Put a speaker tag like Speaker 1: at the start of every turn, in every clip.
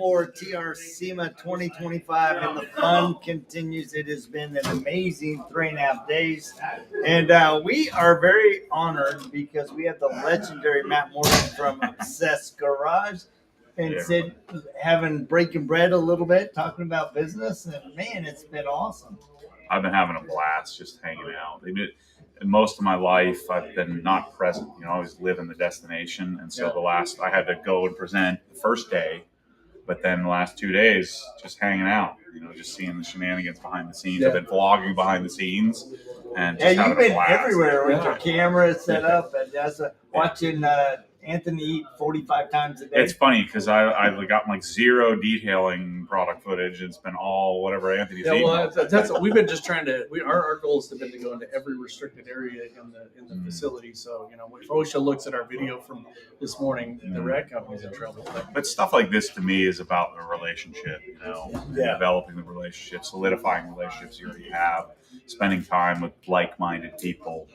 Speaker 1: for TRCMA 2025, and the fun continues. It has been an amazing 3.5 days, and we are very honored because we have the legendary Matt Morgan from Obsessed Garage, and Sid having breaking bread a little bit, talking about business, and man, it's been awesome.
Speaker 2: I've been having a blast just hanging out. Most of my life, I've been not present. I always live in the destination, and so I had to go and present the first day, but then the last 2 days, just hanging out. Just seeing the shenanigans behind the scenes. I've been vlogging behind the scenes, and just
Speaker 1: you've been
Speaker 2: blast.
Speaker 1: everywhere with your camera set up, and watching Anthony eat 45 times a day.
Speaker 2: It's funny because I've got like zero detailing product footage. It's been all whatever Anthony's eating.
Speaker 3: Well, that's what we've been just trying to. Our goal has been to go into every restricted area in the facility. So if OSHA looks at our video from this morning, the rag company's in trouble.
Speaker 2: But stuff like this to me is about the relationship. Developing the relationship, solidifying relationships you already have, spending time with like-minded people.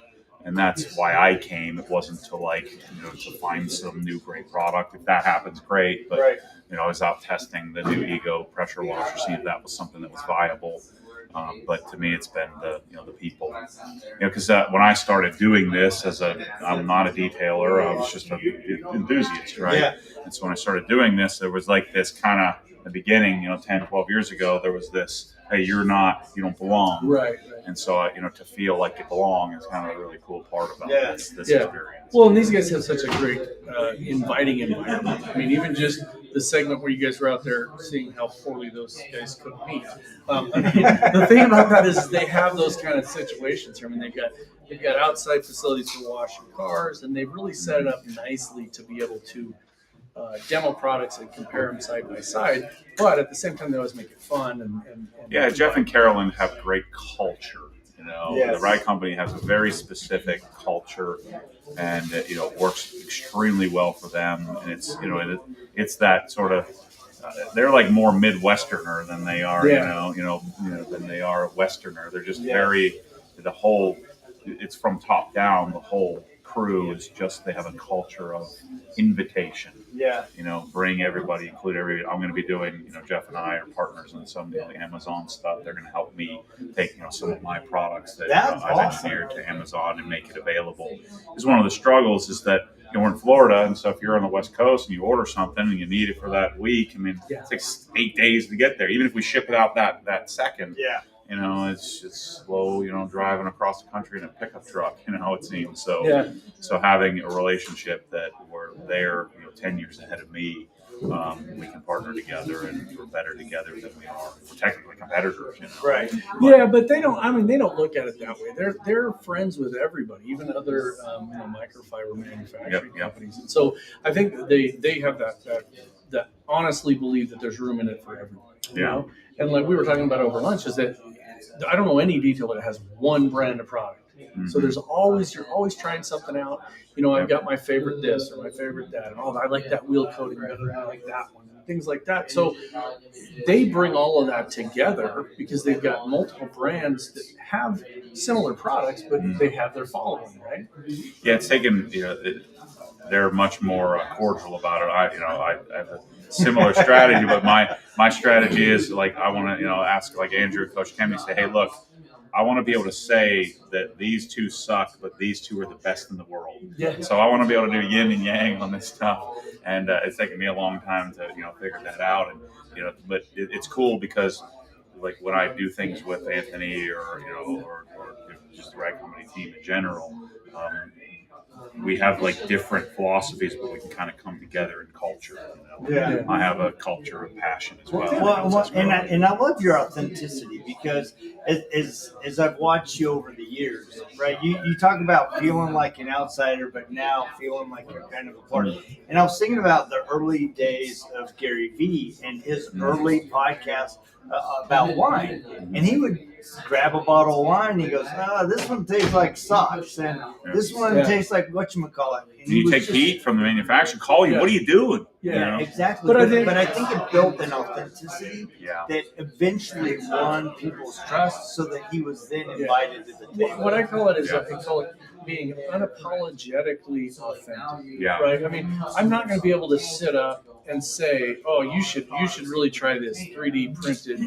Speaker 2: And that's why I came. It wasn't to find some new great product. If that happens, great. But I was out testing the new Ego pressure washer, see if that was something that was viable. But to me, it's been the people. Because when I started doing this I'm not a detailer. I was just an enthusiast, right? Yeah. And so when I started doing this, there was like this kind of the beginning. 10, 12 years ago, there was this. Hey, you don't belong.
Speaker 3: Right.
Speaker 2: And so, to feel like you belong is kind of a really cool part about this experience.
Speaker 3: Well, and these guys have such a great inviting environment. I mean, even just the segment where you guys were out there seeing how poorly those guys cook meat. The thing about that is they have those kind of situations here. I mean, they've got outside facilities for washing cars, and they've really set it up nicely to be able to demo products and compare them side by side, but at the same time they always make it fun and
Speaker 2: Jeff and Carolyn have great culture. The rag company has a very specific culture, and works extremely well for them. And it's that sort of they're like more Midwesterner than they are than they are a Westerner. They're just very it's from top down. The whole crew is just they have a culture of invitation. Bring everybody, include everybody. I'm going to be doing, Jeff and I are partners on some of the Amazon stuff. They're going to help me take, some of my products that I've engineered to Amazon and make it available. Because one of the struggles is that we're in Florida, and so if you're on the West Coast and you order something and you need it for that week, it takes 8 days to get there. Even if we ship it out that second. It's slow, driving across the country in a pickup truck, it seems. So having a relationship that we're there, 10 years ahead of me, we can partner together and we're better together than we are. We're technically competitors,
Speaker 1: Right.
Speaker 3: Yeah, but they don't look at it that way. They're friends with everybody, even other microfiber manufacturing companies. And so I think they have that honestly believe that there's room in it for everyone. And like we were talking about over lunch, is that I don't know any detailer that has one brand of product. Mm-hmm. So you're always trying something out. I've got my favorite this or my favorite that. And I like that wheel coating better. I like that one. And things like that. So they bring all of that together because they've got multiple brands that have similar products, but they have their following, right?
Speaker 2: Yeah, it's taken, they're much more cordial about it. I have a similar strategy, but my strategy is like I want to ask like Andrew, Coach Kemney, say, hey, look, I want to be able to say that these two suck, but these two are the best in the world. Yeah. So I want to be able to do yin and yang on this stuff, and it's taken me a long time to figure that out. And but it's cool because like when I do things with Anthony or just the rag company team in general. We have like different philosophies, but we can kind of come together in culture. I have a culture of passion as well.
Speaker 1: And I love your authenticity because as I've watched you over the years, right? You talk about feeling like an outsider, but now feeling like you're kind of a part of it. And I was thinking about the early days of Gary Vee and his early podcast about wine, and he would grab a bottle of wine and he goes, this one tastes like socks, and this one tastes like whatchamacallit.
Speaker 2: And you take heat from the manufacturer, call you, what are you doing?
Speaker 1: Exactly. But I think it built an authenticity that eventually won people's trust so that he was then invited to the table.
Speaker 3: What I call it is I call it being unapologetically authentic. Right? I mean, I'm not going to be able to sit up and say, "Oh, you should really try this 3D printed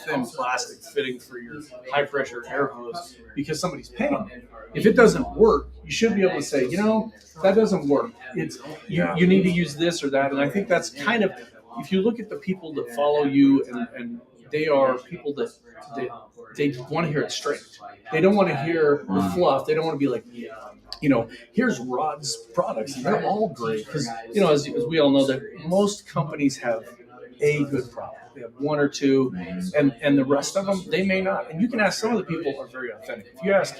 Speaker 3: thin plastic fitting for your high pressure air hose because somebody's paying it." If it doesn't work, you should be able to say, that doesn't work. It's you need to use this or that. And I think that's kind of, if you look at the people that follow you, and they are people that they want to hear it straight. They don't want to hear the fluff. They don't want to be like, here's Rod's products, and they're all great. Because, as we all know, that most companies have a good product. They have one or two, and the rest of them, they may not. And you can ask, some of the people are very authentic. If you ask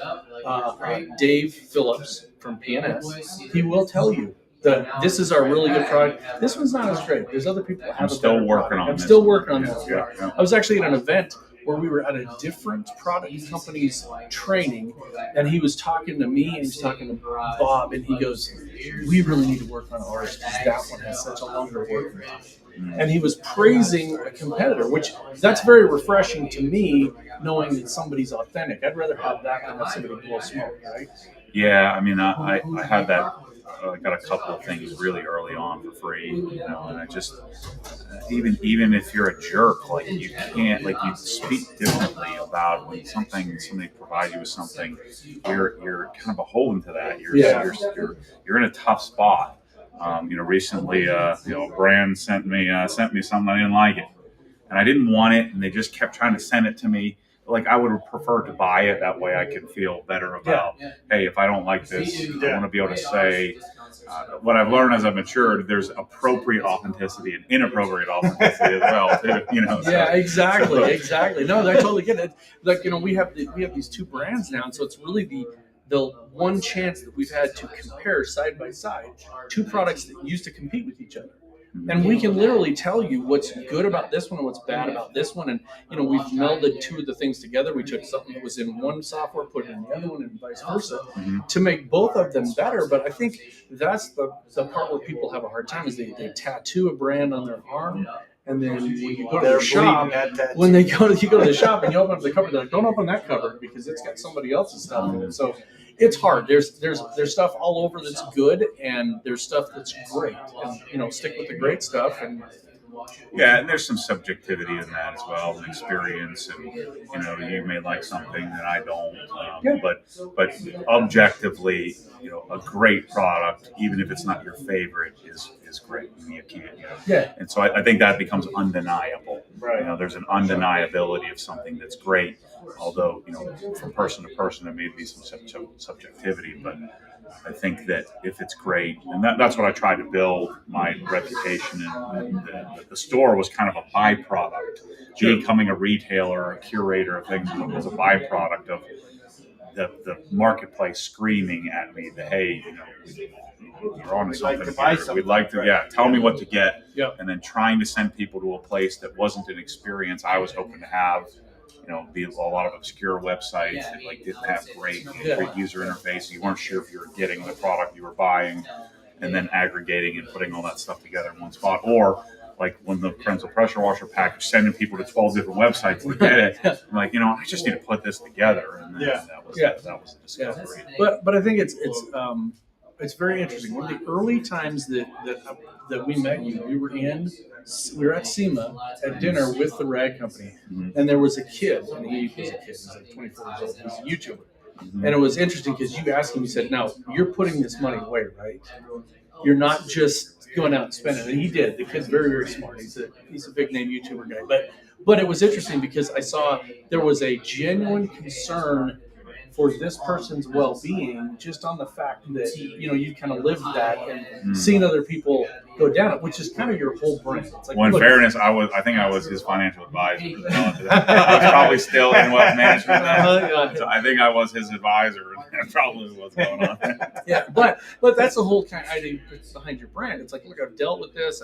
Speaker 3: Dave Phillips from PNS, he will tell you that this is our really good product. This one's not as great. There's other people that have
Speaker 2: I'm still working on
Speaker 3: I'm
Speaker 2: this.
Speaker 3: still working on this.
Speaker 2: Yeah.
Speaker 3: I was actually at an event where we were at a different product company's training, and he was talking to me and he was talking to Bob, and he goes, "We really need to work on ours because that one has such a longer working time." And he was praising a competitor, which that's very refreshing to me, knowing that somebody's authentic. I'd rather have that than have somebody blow smoke, right?
Speaker 2: Yeah, I mean, I had that. I got a couple of things really early on for free, and I just even if you're a jerk, like you can't, like, you speak differently about when somebody provides you with something, you're kind of beholden to that. You're in a tough spot. Recently, a brand sent me something, I didn't like it, and I didn't want it, and they just kept trying to send it to me. Like, I would have preferred to buy it. That way I could feel better about, hey, if I don't like this, I want to be able to say, what I've learned as I've matured, there's appropriate authenticity and inappropriate authenticity as well, too.
Speaker 3: Yeah, exactly. No, I totally get it. Like, we have these two brands now, and so it's really the one chance that we've had to compare side by side two products that used to compete with each other. And we can literally tell you what's good about this one and what's bad about this one. And, we've melded two of the things together. We took something that was in one software, put it in the other one, and vice versa, to make both of them better. But I think that's the part where people have a hard time, is they tattoo a brand on their arm. And then when you go to the shop, you go to the shop and you open up the cupboard, they're like, "Don't open that cupboard because it's got somebody else's stuff in it." So it's hard. There's stuff all over that's good, and there's stuff that's great. And stick with the great stuff. And
Speaker 2: and there's some subjectivity in that as well, and experience, and you may like something that I don't, but objectively, a great product, even if it's not your favorite, is great. You can't, and so I think that becomes undeniable.
Speaker 1: Right.
Speaker 2: There's an undeniability of something that's great, although from person to person there may be some subjectivity, but I think that if it's great, and that's what I tried to build my reputation, and the store was kind of a byproduct. Becoming a retailer, a curator of things was a byproduct of the marketplace screaming at me that, hey, you're on to something here. We'd like to, tell me what to get.
Speaker 3: Yep.
Speaker 2: And then trying to send people to a place that wasn't an experience I was hoping to have. Be a lot of obscure websites that didn't have great user interface. You weren't sure if you were getting the product you were buying, and then aggregating and putting all that stuff together in one spot. Or like when the Prenzel pressure washer package, sending people to 12 different websites to get it. I'm like, I just need to put this together. And then that was a discovery.
Speaker 3: But I think it's very interesting. One of the early times that we met you, we were at SEMA at dinner with the rag company, and there was a kid, and he was a kid. He's like 24 years old. He's a YouTuber, and it was interesting because you asked him. You said, "Now you're putting this money away, right? You're not just going out and spending it." And he did. The kid's very, very smart. He's a big name YouTuber guy, but it was interesting because I saw there was a genuine concern for this person's well-being, just on the fact that you kind of lived that and seen other people go down it, which is kind of your whole brand. It's like,
Speaker 2: in fairness, I think I was his financial advisor. I was probably still in wealth management then. So I think I was his advisor, and that probably was going on.
Speaker 3: But that's the whole kind of idea behind your brand. It's like, look, I've dealt with this.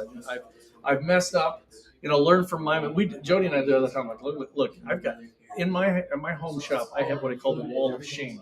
Speaker 3: I've messed up. Learn from Jody and I do all the time. Like, look, I've got. In my home shop, I have what I call the wall of shame.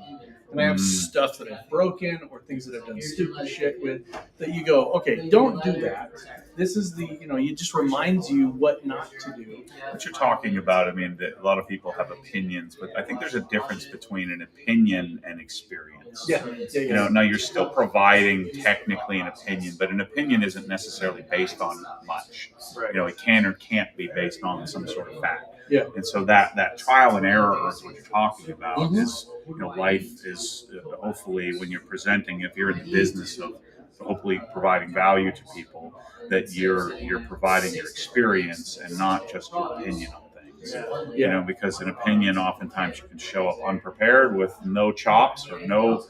Speaker 3: and I have stuff that I've broken or things that I've done stupid shit with, that you go, okay, don't do that. This is it just reminds you what not to do.
Speaker 2: What you're talking about, I mean, a lot of people have opinions, but I think there's a difference between an opinion and experience.
Speaker 3: Yeah.
Speaker 2: Now you're still providing technically an opinion, but an opinion isn't necessarily based on much.
Speaker 1: Right.
Speaker 2: It can or can't be based on some sort of fact.
Speaker 3: Yeah.
Speaker 2: And so that trial and error is what you're talking about. Is life is hopefully when you're presenting, if you're in the business of hopefully providing value to people, that you're providing your experience and not just your opinion on things. Because an opinion oftentimes you can show up unprepared with no chops or no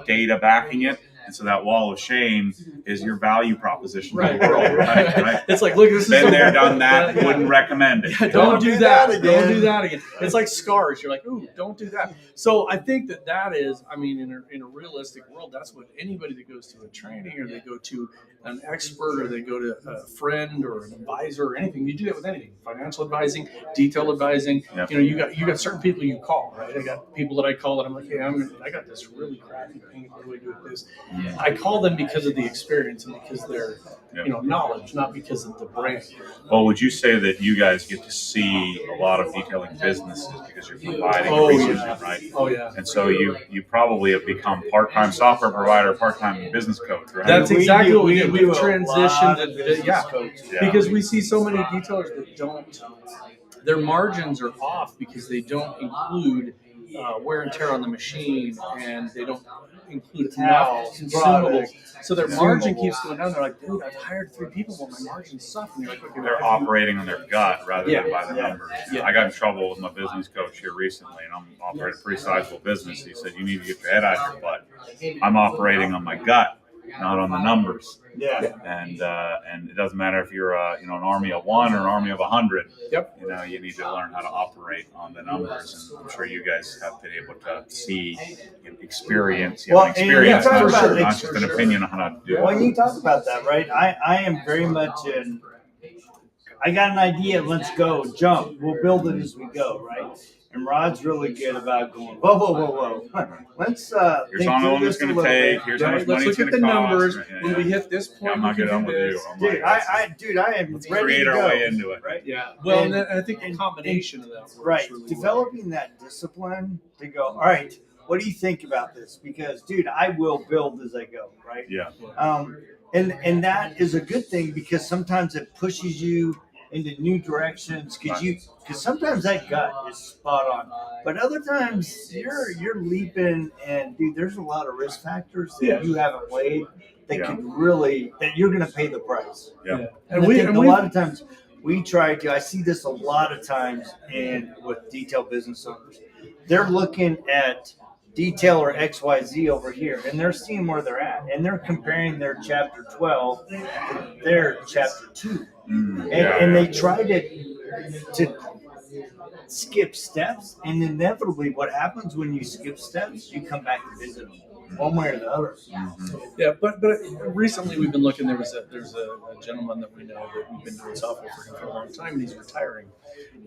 Speaker 2: data backing it. And so that wall of shame is your value proposition to the world, right?
Speaker 3: It's like, look, this
Speaker 2: been there, done that. Wouldn't recommend it.
Speaker 3: Yeah, don't do that again. Don't do that again. It's like scars. You're like, ooh, don't do that. So I think that is, I mean, in a realistic world, that's what anybody that goes to a training or they go to an expert or they go to a friend or an advisor or anything. You do that with anything: financial advising, detail advising.
Speaker 2: Yep.
Speaker 3: You got certain people you call, right? I got people that I call that I'm like, hey, I got this really crappy thing. What do I do with this? I call them because of the experience and because their knowledge, not because of the brand.
Speaker 2: Well, would you say that you guys get to see a lot of detailing businesses because you're providing resources, right?
Speaker 3: Oh yeah.
Speaker 2: And so you probably have become part-time software provider, part-time business coach, right?
Speaker 3: That's exactly what we did. We've
Speaker 1: transitioned
Speaker 3: transitioned, because we see so many detailers that don't. Their margins are off because they don't include wear and tear on the machine, and they don't include enough consumables. So their margin keeps going down. They're like, dude, I've hired 3 people, but my margins suck. And you're like, okay,
Speaker 2: they're operating on their gut rather than by the numbers.
Speaker 3: Yeah.
Speaker 2: I got in trouble with my business coach here recently, and I'm operating a pretty sizable business. He said, you need to get your head out of your butt. I'm operating on my gut, not on the numbers.
Speaker 1: Yeah.
Speaker 2: And it doesn't matter if you're an army of 1 or an army of 100.
Speaker 3: Yep.
Speaker 2: You need to learn how to operate on the numbers, and I'm sure you guys have been able to see experience.
Speaker 1: Well,
Speaker 2: An experience,
Speaker 1: not
Speaker 2: just an opinion on how to do it.
Speaker 1: When you talk about that, right? I am very much in. I got an idea. Let's go. Jump. We'll build it as we go, right? And Rod's really good about going, whoa. Let's
Speaker 2: here's how long it's going to take. Here's how much money
Speaker 3: Let's
Speaker 2: it's
Speaker 3: look
Speaker 2: going
Speaker 3: at
Speaker 2: to
Speaker 3: the
Speaker 2: cost.
Speaker 3: numbers. When we hit this point,
Speaker 2: I'm not good on with you.
Speaker 1: Dude, I am
Speaker 2: let's
Speaker 1: ready
Speaker 2: create
Speaker 1: to
Speaker 2: our
Speaker 1: go,
Speaker 2: way into it.
Speaker 1: right?
Speaker 3: Yeah. Well,
Speaker 1: And
Speaker 3: I think a combination of that works
Speaker 1: right.
Speaker 3: really
Speaker 1: Developing that discipline to go, all right, what do you think about this? Because, dude, I will build as I go, right?
Speaker 2: Yeah.
Speaker 1: And that is a good thing because sometimes it pushes you into new directions because sometimes that gut is spot on, but other times you're leaping, and dude, there's a lot of risk factors that you haven't weighed that could really that you're going to pay the price.
Speaker 2: Yeah.
Speaker 1: And a lot of times we try to. I see this a lot of times, and with detail business owners, they're looking at detailer XYZ over here, and they're seeing where they're at, and they're comparing their chapter 12 to their chapter 2. And they try to skip steps, and inevitably what happens when you skip steps, you come back to visit them one way or the other.
Speaker 3: Yeah, but recently we've been looking. There's a gentleman that we know that we've been doing software for him for a long time, and he's retiring,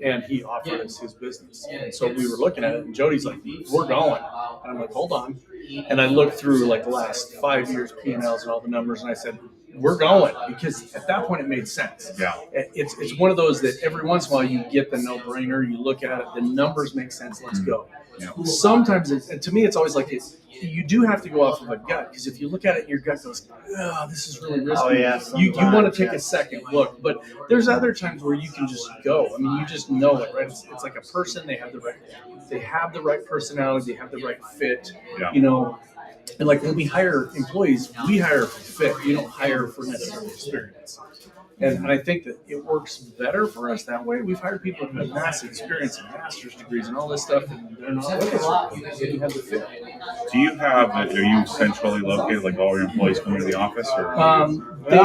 Speaker 3: and he offered us his business. And so we were looking at it, and Jody's like, "We're going," and I'm like, "Hold on," and I looked through like the last 5 years P&Ls and all the numbers, and I said, we're going, because at that point it made sense.
Speaker 2: Yeah.
Speaker 3: It's one of those that every once in a while you get the no-brainer, you look at it, the numbers make sense, let's go.
Speaker 2: Yeah.
Speaker 3: Sometimes, and to me, it's always like you do have to go off of a gut, because if you look at it and your gut goes, oh, this is really risky, you want to take a second look. But there's other times where you can just go. I mean, you just know it, right? It's like a person, they have the right personality, they have the right fit, And like when we hire employees, we hire for fit. We don't hire for necessarily experience. And I think that it works better for us that way. We've hired people who have massive experience and master's degrees and all this stuff, and they're not with us because they didn't have the fit.
Speaker 2: Are you centrally located, like all your employees come into the office? Or
Speaker 3: They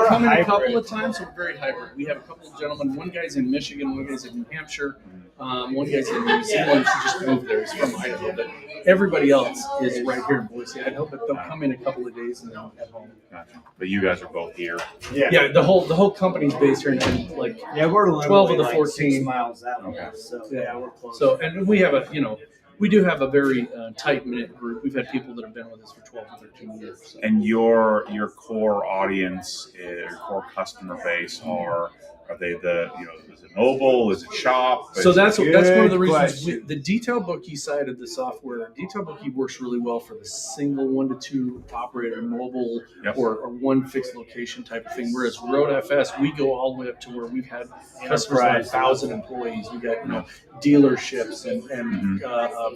Speaker 3: come in a couple of times, so we're very hybrid. We have a couple of gentlemen. One guy's in Michigan, one guy's in New Hampshire, one guy's in New Zealand. He just moved there. He's from Idaho. But everybody else is right here in Boise, Idaho, but they'll come in a couple of days and then at home.
Speaker 2: Gotcha. But you guys are both here.
Speaker 3: Yeah, the whole company's based here in
Speaker 1: we're
Speaker 3: 12 of the
Speaker 1: like
Speaker 3: 14
Speaker 1: 6 miles out.
Speaker 2: Okay.
Speaker 1: So
Speaker 3: Yeah.
Speaker 1: we're close.
Speaker 3: So, and we have we do have a very tight-knit group. We've had people that have been with us for 12 or 13 years. So.
Speaker 2: And your core audience, your core customer base are they is it mobile? Is it shop?
Speaker 3: So that's one of the reasons
Speaker 1: question.
Speaker 3: the detail bookie side of the software. Detail bookie works really well for the single 1 to 2 operator mobile or one fixed location type of thing. Whereas Road FS, we go all the way up to where we've had customers with 1,000 employees. We got dealerships and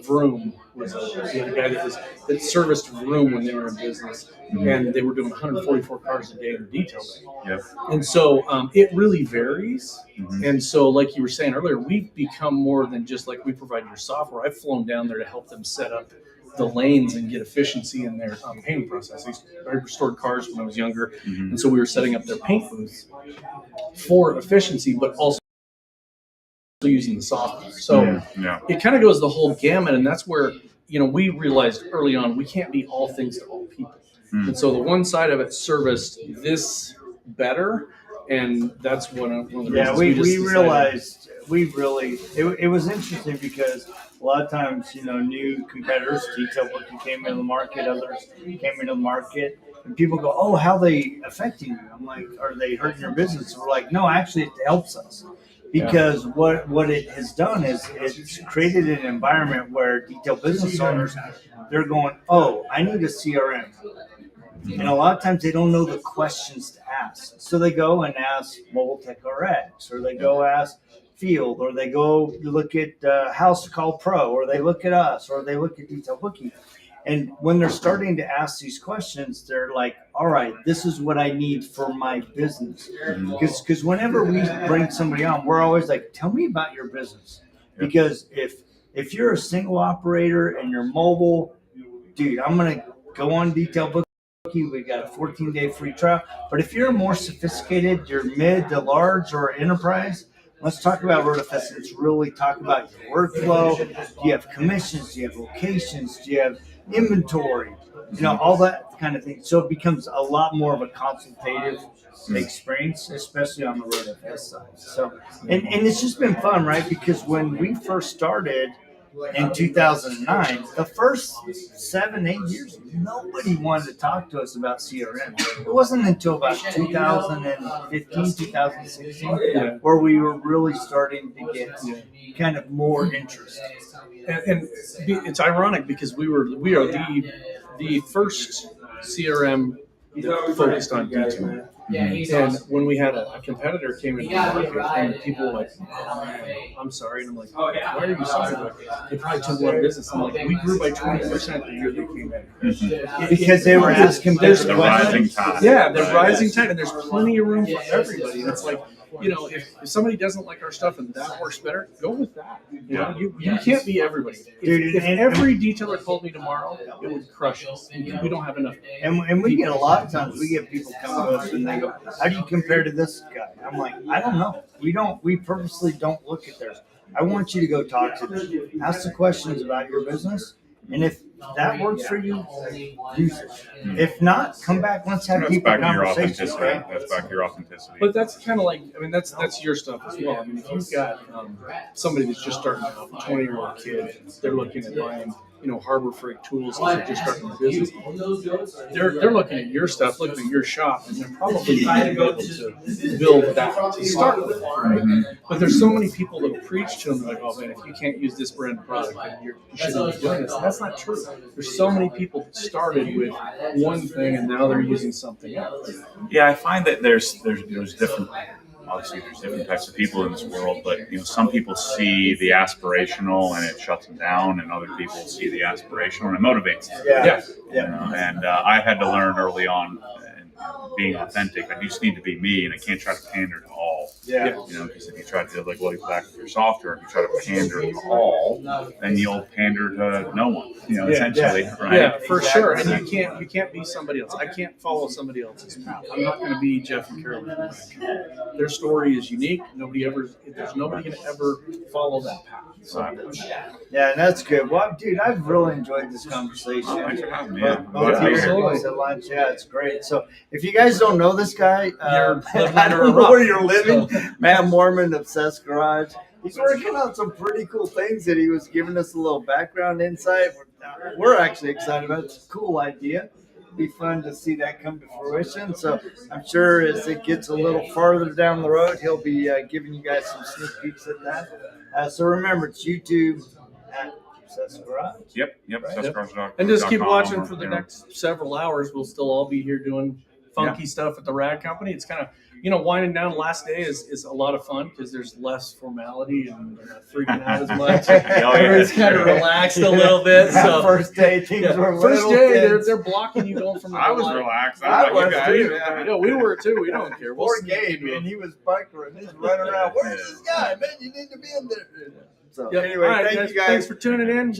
Speaker 3: Vroom was the guy that serviced Vroom when they were in business, and they were doing 144 cars a day in the detail bay. And so it really varies. And so, like you were saying earlier, we've become more than just like we provide your software. I've flown down there to help them set up the lanes and get efficiency in their painting process. I restored cars when I was younger, and so we were setting up their paint booths for efficiency, but also using the software. So it kind of goes the whole gamut, and that's where we realized early on we can't be all things to all people. And so the one side of it serviced this better, and that's one of the reasons we
Speaker 1: realized it was interesting because a lot of times new competitors, detail booking came into the market, others came into the market, and people go, "Oh, how are they affecting you?" I'm like, "Are they hurting your business?" We're like, "No, actually, it helps us." Because what it has done is it's created an environment where detail business owners, they're going, "Oh, I need a CRM." And a lot of times they don't know the questions to ask. So they go and ask Mobile Tech RX, or they go ask Field, or they go look at House Call Pro, or they look at us, or they look at Detail Booking. And when they're starting to ask these questions, they're like, all right, this is what I need for my business. Because whenever we bring somebody on, we're always like, tell me about your business. Because if you're a single operator and you're mobile, dude, I'm going to go on Detail Booking. We got a 14-day free trial. But if you're more sophisticated, you're mid to large or enterprise, let's talk about RoadFS. Let's really talk about your workflow. Do you have commissions? Do you have locations? Do you have inventory? All that kind of thing. So it becomes a lot more of a consultative experience, especially on the RoadFS side. So, and it's just been fun, right? Because when we first started in 2009, the first 7-8 years, nobody wanted to talk to us about CRM. It wasn't until about 2015, 2016, where we were really starting to get kind of more interest.
Speaker 3: And it's ironic because we are the first CRM that focused on detail. And when we had a competitor came into the market, and people were like, "Oh, man, I'm sorry," and I'm like, "Why are you sorry?" Like, they probably took one business. I'm like, "We grew by 20% the year they came in."
Speaker 1: Because they were asking.
Speaker 2: There's the rising tide.
Speaker 3: Yeah, the rising tide, and there's plenty of room for everybody. And it's like, if somebody doesn't like our stuff and that works better, go with that. You can't be everybody. If every detailer called me tomorrow, it would crush us. We don't have enough.
Speaker 1: And we get a lot of times, we get people come to us and they go, "How do you compare to this guy?" I'm like, "I don't know. We purposely don't look at theirs. I want you to go talk to them. Ask the questions about your business. And if that works for you, use it. If not, come back. Let's have deeper conversations." Right?
Speaker 2: That's back to your authenticity.
Speaker 3: But that's kind of like, that's your stuff as well. I mean, if you've got somebody that's just starting out, a 20-year-old kid, they're looking at buying, Harbor Freight tools because they're just starting their business. They're looking at your stuff, looking at your shop, and they're probably going to be able to build that to start with, right? But there's so many people that preach to them like, "Oh man, if you can't use this brand product, then you shouldn't be doing this." And that's not true. There's so many people that started with one thing and now they're using something else.
Speaker 2: Yeah, I find that there's different. Obviously, there's different types of people in this world, but some people see the aspirational and it shuts them down, and other people see the aspirational and it motivates them. And I had to learn early on, being authentic. I just need to be me, and I can't try to pander to all. Because if you try to back with your software, if you try to pander to all, then you'll pander to no one. Essentially, right?
Speaker 3: Yeah, for sure. And you can't be somebody else. I can't follow somebody else's path. I'm not going to be Jeff and Carol. Their story is unique. There's nobody going to ever follow that path. So,
Speaker 1: yeah, and that's good. Well, dude, I've really enjoyed this conversation.
Speaker 2: Thanks for having me.
Speaker 3: Absolutely.
Speaker 1: Yeah, it's great. So if you guys don't know this guy,
Speaker 3: You're
Speaker 1: I don't know where you're living. Matt Mormon, Obsessed Garage. He's working on some pretty cool things that he was giving us a little background insight. We're actually excited about it. It's a cool idea. Be fun to see that come to fruition. So I'm sure as it gets a little farther down the road, he'll be giving you guys some sneak peeks at that. So remember, it's YouTube at Success Garage.
Speaker 2: Yep.
Speaker 1: Right.
Speaker 3: And just keep watching for the next several hours. We'll still all be here doing funky stuff at the Rad Company. It's kind of, winding down. Last day is a lot of fun because there's less formality and they're not freaking out as much. Everybody's kind of relaxed a little bit. So
Speaker 1: first day, things were
Speaker 3: first day they're blocking you going from.
Speaker 2: I was relaxed.
Speaker 1: I was too.
Speaker 3: We were too. We don't care.
Speaker 1: Poor Gabe, man. He was biking. He's running around. Where's this guy, man? You need to be in there. So
Speaker 3: anyway,
Speaker 1: thank you guys.
Speaker 3: Thanks for tuning in.